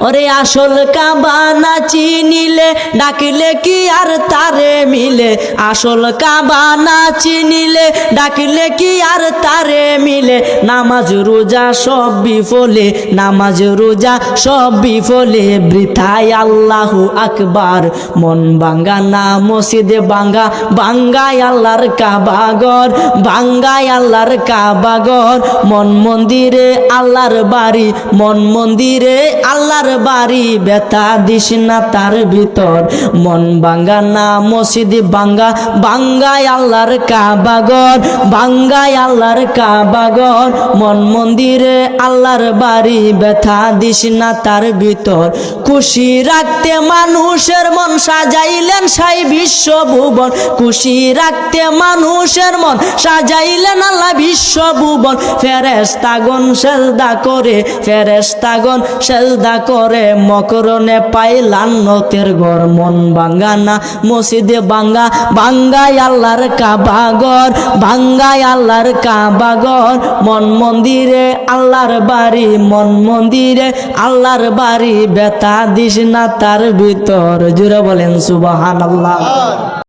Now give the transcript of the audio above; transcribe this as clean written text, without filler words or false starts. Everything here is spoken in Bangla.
ওরে আসল কাবা না চিনিলে ডাকিলে কি আর তারে মিলে, আসল কাবা না চিনিলে ডাকিলে কি আর তারে মিলে। নামাজ রোজা সব বিফলে, নামাজ রোজা সব বিফলে, বৃথায় আল্লাহু আকবার। মন ভাঙ্গা না মসজিদে ভাঙ্গা, ভাঙ্গায় আল্লাহর কাবা ঘর, ভাঙ্গায় আল্লাহর কাবা ঘর। মন মন্দিরে আল্লাহর বাড়ি, মন মন্দিরে আল্লাহর বাড়ি, ব্যথা দিস না তার ভিতর। মন ভাঙ্গা না মসজিদ ভাঙ্গা, ভাঙ্গায় আল্লাহর কাবা ঘর, ভাঙ্গায় আল্লাহর কাবা ঘর। মন মন্দিরে আল্লাহর বাড়ি, ব্যথা দিস না তার ভিতর। খুশি রাখতে মানুষের মন সাজাইলেন সাই বিশ্বভুবন, খুশি রাখতে মানুষের মন সাজাইলেন আল্লাহ বিশ্বভুবন। ফেরেশতাগণ সেজদা করে, ফেরেশতাগণ সেজদা করে, মকরণে পাইলাম নতের ঘর। মন ভাঙ্গা না মসজিদে ভাঙ্গা, ভাঙ্গায় আল্লাহর কাবা ঘর, ভাঙ্গায় আল্লাহর কাবা ঘর। মন মন্দিরে আল্লাহর বাড়ি, মন মন্দিরে আল্লাহর বাড়ি, ব্যথা দিস না তার ভিতর। জুড়ে বলেন সুবহানাল্লাহ।